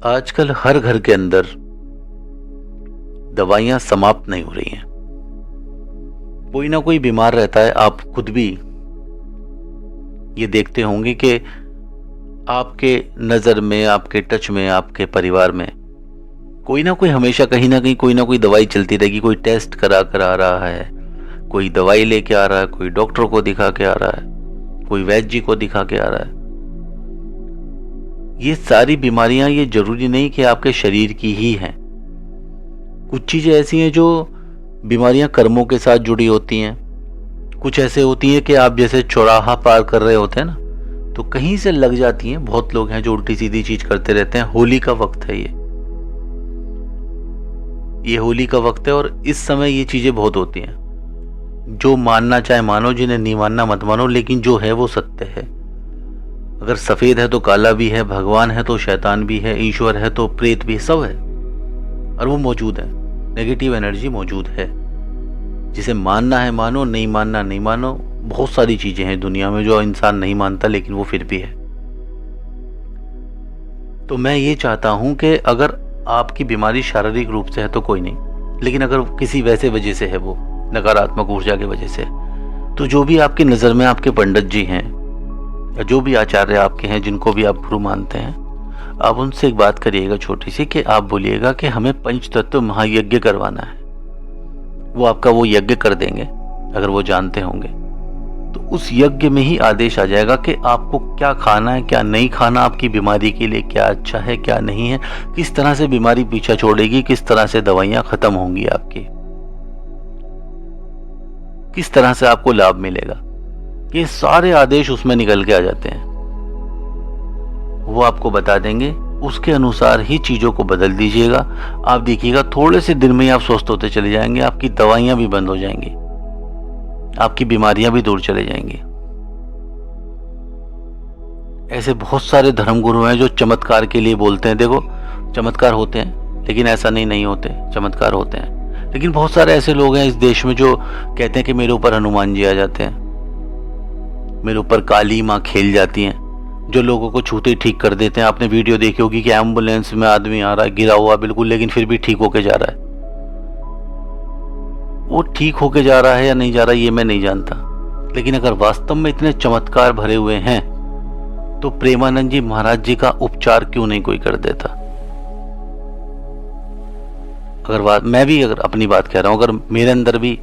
आजकल हर घर के अंदर दवाइयां समाप्त नहीं हो रही हैं। कोई ना कोई बीमार रहता है। आप खुद भी ये देखते होंगे कि आपके नज़र में, आपके टच में, आपके परिवार में कोई ना कोई हमेशा कहीं ना कहीं कोई ना कोई दवाई चलती रहेगी। कोई टेस्ट करा कर आ रहा है, कोई दवाई लेके आ रहा है, कोई डॉक्टर को दिखा के आ रहा है, कोई वैद्य जी को दिखा के आ रहा है। ये सारी बीमारियां ये जरूरी नहीं कि आपके शरीर की ही हैं। कुछ चीजें ऐसी हैं जो बीमारियां कर्मों के साथ जुड़ी होती हैं। कुछ ऐसे होती हैं कि आप जैसे चौराहा पार कर रहे होते हैं ना, तो कहीं से लग जाती हैं। बहुत लोग हैं जो उल्टी सीधी चीज करते रहते हैं। होली का वक्त है ये होली का वक्त है और इस समय ये चीजें बहुत होती हैं। जो मानना चाहे मानो, जिन्हें नहीं मानना मत मानो, लेकिन जो है वो सत्य है। अगर सफेद है तो काला भी है, भगवान है तो शैतान भी है, ईश्वर है तो प्रेत भी है, सब है और वो मौजूद है। नेगेटिव एनर्जी मौजूद है। जिसे मानना है मानो, नहीं मानना नहीं मानो। बहुत सारी चीजें हैं दुनिया में जो इंसान नहीं मानता, लेकिन वो फिर भी है। तो मैं ये चाहता हूं कि अगर आपकी बीमारी शारीरिक रूप से है तो कोई नहीं, लेकिन अगर किसी वैसे वजह से है, वो नकारात्मक ऊर्जा की वजह से, तो जो भी आपकी नज़र में आपके पंडित जी हैं या जो भी आचार्य आपके हैं, जिनको भी आप गुरु मानते हैं, आप उनसे एक बात करिएगा छोटी सी, कि आप बोलिएगा कि हमें पंचतत्व महायज्ञ करवाना है। वो आपका वो यज्ञ कर देंगे अगर वो जानते होंगे। तो उस यज्ञ में ही आदेश आ जाएगा कि आपको क्या खाना है, क्या नहीं खाना, आपकी बीमारी के लिए क्या अच्छा है, क्या नहीं है, किस तरह से बीमारी पीछा छोड़ेगी, किस तरह से दवाइयां खत्म होंगी आपकी, किस तरह से आपको लाभ मिलेगा। ये सारे आदेश उसमें निकल के आ जाते हैं। वो आपको बता देंगे, उसके अनुसार ही चीजों को बदल दीजिएगा। आप देखिएगा थोड़े से दिन में ही आप स्वस्थ होते चले जाएंगे। आपकी दवाइयां भी बंद हो जाएंगी, आपकी बीमारियां भी दूर चले जाएंगी। ऐसे बहुत सारे धर्मगुरु हैं जो चमत्कार के लिए बोलते हैं। देखो, चमत्कार होते हैं, लेकिन ऐसा नहीं होते। चमत्कार होते हैं, लेकिन बहुत सारे ऐसे लोग हैं इस देश में जो कहते हैं कि मेरे ऊपर हनुमान जी आ जाते हैं, मेरे ऊपर काली माँ खेल जाती हैं, जो लोगों को छूते ही ठीक कर देते हैं। आपने वीडियो देखी होगी कि एम्बुलेंस में आदमी आ रहा है गिरा हुआ बिल्कुल, लेकिन फिर भी ठीक होके जा रहा है। वो ठीक होके जा रहा है या नहीं जा रहा है ये मैं नहीं जानता, लेकिन अगर वास्तव में इतने चमत्कार भरे हुए हैं तो प्रेमानंद जी महाराज जी का उपचार क्यों नहीं कोई कर देता। मैं भी अगर अपनी बात कह रहा हूं, अगर मेरे अंदर भी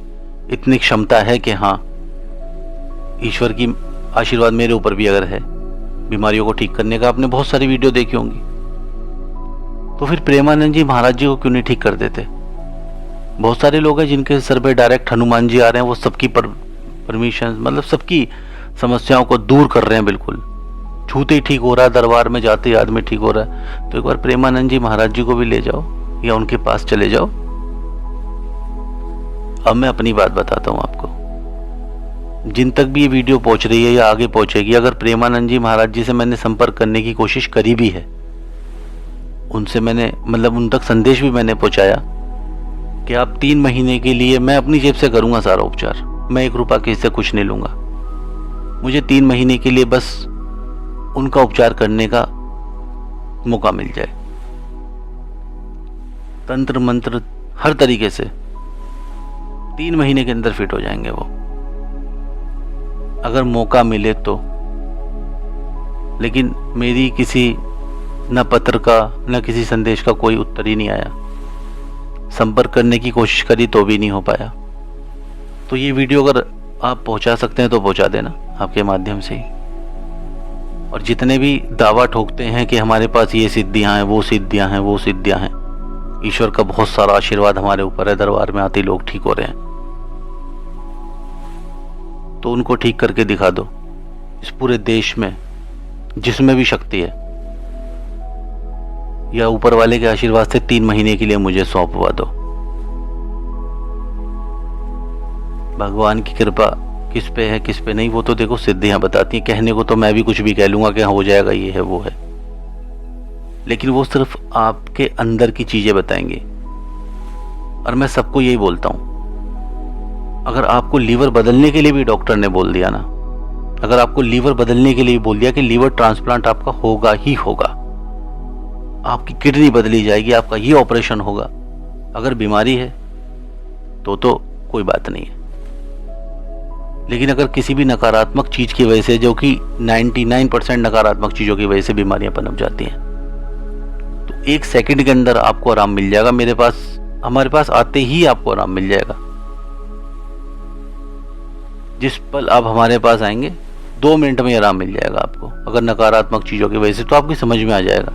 इतनी क्षमता है कि हाँ, ईश्वर की आशीर्वाद मेरे ऊपर भी अगर है बीमारियों को ठीक करने का, आपने बहुत सारी वीडियो देखी होंगी, तो फिर प्रेमानंद जी महाराज जी को क्यों नहीं ठीक कर देते। बहुत सारे लोग हैं जिनके सर पे डायरेक्ट हनुमान जी आ रहे हैं, वो सबकी परमिशन, मतलब सबकी समस्याओं को दूर कर रहे हैं। बिल्कुल छूते ही ठीक हो रहा है, दरबार में जाते ही आदमी ठीक हो रहा है। तो एक बार प्रेमानंद जी महाराज जी को भी ले जाओ या उनके पास चले जाओ। अब मैं अपनी बात बताता हूँ आपको, जिन तक भी ये वीडियो पहुंच रही है या आगे पहुंचेगी, अगर प्रेमानंद जी महाराज जी से मैंने संपर्क करने की कोशिश करी भी है, उनसे मैंने मतलब उन तक संदेश भी मैंने पहुंचाया कि आप 3 महीने के लिए, मैं अपनी जेब से करूंगा सारा उपचार, मैं 1 रुपया किसी से कुछ नहीं लूंगा, मुझे 3 महीने के लिए बस उनका उपचार करने का मौका मिल जाए। तंत्र मंत्र हर तरीके से 3 महीने के अंदर फिट हो जाएंगे वो, अगर मौका मिले तो। लेकिन मेरी किसी न पत्र का न किसी संदेश का कोई उत्तर ही नहीं आया। संपर्क करने की कोशिश करी तो भी नहीं हो पाया। तो ये वीडियो अगर आप पहुंचा सकते हैं तो पहुंचा देना आपके माध्यम से ही। और जितने भी दावा ठोकते हैं कि हमारे पास ये सिद्धियां हैं, वो सिद्धियां हैं, वो सिद्धियां हैं, ईश्वर का बहुत सारा आशीर्वाद हमारे ऊपर है। दरबार में आते लोग ठीक हो रहे हैं, तो उनको ठीक करके दिखा दो। इस पूरे देश में जिसमें भी शक्ति है, या ऊपर वाले के आशीर्वाद से 3 महीने के लिए मुझे सौंपवा दो। भगवान की कृपा किस पे है किस पे नहीं, वो तो देखो सिद्धियां बताती हैं। कहने को तो मैं भी कुछ भी कह लूंगा कि हाँ हो जाएगा, ये है वो है, लेकिन वो सिर्फ आपके अंदर की चीजें बताएंगे। और मैं सबको यही बोलता हूं, अगर आपको लीवर बदलने के लिए भी डॉक्टर ने बोल दिया ना, अगर आपको लीवर बदलने के लिए बोल दिया कि लीवर ट्रांसप्लांट आपका होगा ही होगा, आपकी किडनी बदली जाएगी, आपका ये ऑपरेशन होगा। अगर बीमारी है तो कोई बात नहीं है, लेकिन अगर किसी भी नकारात्मक चीज़ की वजह से, जो कि 99% नकारात्मक चीज़ों की वजह से बीमारियां पनप जाती हैं, तो 1 सेकंड के अंदर आपको आराम मिल जाएगा। हमारे पास आते ही आपको आराम मिल जाएगा। जिस पल आप हमारे पास आएंगे 2 मिनट में आराम मिल जाएगा आपको। अगर नकारात्मक चीज़ों की वजह से, तो आपकी समझ में आ जाएगा।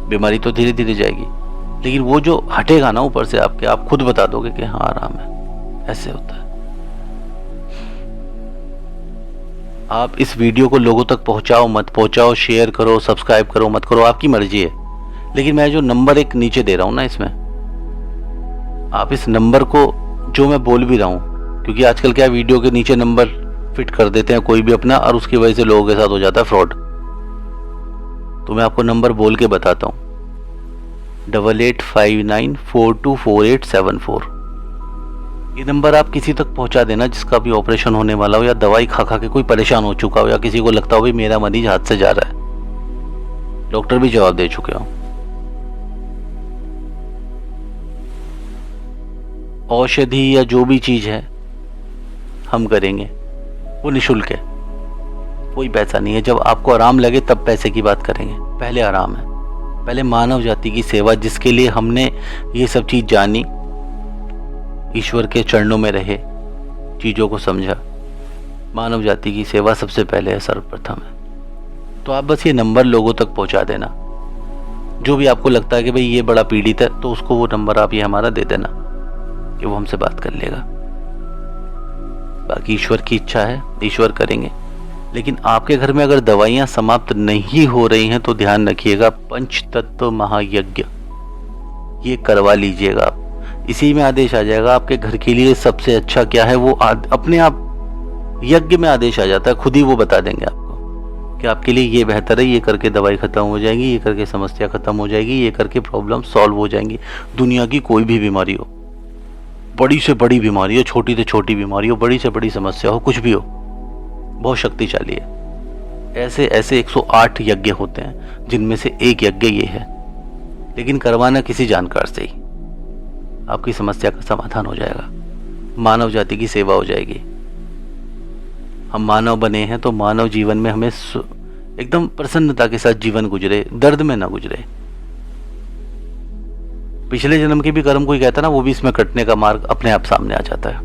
बीमारी तो धीरे धीरे जाएगी, लेकिन वो जो हटेगा ना ऊपर से आपके, आप खुद बता दोगे कि हाँ आराम है। ऐसे होता है। आप इस वीडियो को लोगों तक पहुंचाओ मत पहुंचाओ, शेयर करो, सब्सक्राइब करो मत करो, आपकी मर्जी है। लेकिन मैं जो नंबर एक नीचे दे रहा हूं ना, इसमें आप इस नंबर को, जो मैं बोल भी रहा हूं, क्योंकि आजकल क्या वीडियो के नीचे नंबर फिट कर देते हैं कोई भी अपना, और उसकी वजह से लोगों के साथ हो जाता है फ्रॉड। तो मैं आपको नंबर बोल के बताता हूं, 8859424874। ये नंबर आप किसी तक पहुंचा देना जिसका भी ऑपरेशन होने वाला हो, या दवाई खा खा के कोई परेशान हो चुका हो, या किसी को लगता हो भाई मेरा मरीज हाथ से जा रहा है। डॉक्टर भी जवाब दे चुके हो। औषधि या जो भी चीज है हम करेंगे, वो निःशुल्क है, कोई पैसा नहीं है। जब आपको आराम लगे तब पैसे की बात करेंगे। पहले आराम है, पहले मानव जाति की सेवा, जिसके लिए हमने ये सब चीज जानी, ईश्वर के चरणों में रहे, चीज़ों को समझा। मानव जाति की सेवा सबसे पहले है, सर्वप्रथम है। तो आप बस ये नंबर लोगों तक पहुंचा देना। जो भी आपको लगता है कि भाई ये बड़ा पीड़ित है, तो उसको वो नंबर आप ये हमारा दे देना कि वो हमसे बात कर लेगा। बाकी ईश्वर की इच्छा है, ईश्वर करेंगे। लेकिन आपके घर में अगर दवाइयाँ समाप्त नहीं हो रही हैं, तो ध्यान रखिएगा, पंचतत्व महायज्ञ ये करवा लीजिएगा आप। इसी में आदेश आ जाएगा आपके घर के लिए सबसे अच्छा क्या है, वो अपने आप यज्ञ में आदेश आ जाता है, खुद ही वो बता देंगे आपको कि आपके लिए ये बेहतर है, ये करके दवाई खत्म हो जाएगी, ये करके समस्या खत्म हो जाएगी, ये करके प्रॉब्लम सॉल्व हो जाएंगी। दुनिया की कोई भी बीमारी हो, बड़ी से बड़ी बीमारी हो, छोटी से छोटी बीमारी हो, बड़ी से बड़ी समस्या हो, कुछ भी हो, बहुत शक्तिशाली है। ऐसे ऐसे 108 यज्ञ होते हैं, जिनमें से एक यज्ञ ये है। लेकिन करवाना किसी जानकार से ही, आपकी समस्या का समाधान हो जाएगा, मानव जाति की सेवा हो जाएगी। हम मानव बने हैं तो मानव जीवन में हमें एकदम प्रसन्नता के साथ जीवन गुजरे, दर्द में ना गुजरे। पिछले जन्म के भी कर्म कोई कहता ना, वो भी इसमें कटने का मार्ग अपने आप सामने आ जाता है।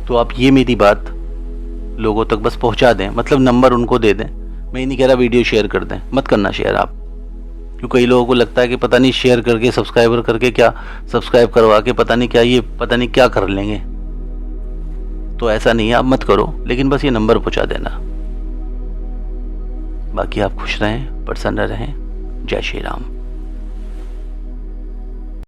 तो आप ये मेरी बात लोगों तक बस पहुंचा दें, मतलब नंबर उनको दे दें। मैं ये नहीं कह रहा वीडियो शेयर कर दें, मत करना शेयर आप, क्योंकि कई लोगों को लगता है कि पता नहीं शेयर करके, सब्सक्राइबर करके, क्या सब्सक्राइब करवा के पता नहीं क्या, ये पता नहीं क्या कर लेंगे। तो ऐसा नहीं है, आप मत करो, लेकिन बस ये नंबर पहुंचा देना। बाकी आप खुश रहें, प्रसन्न रहें। जय श्री राम।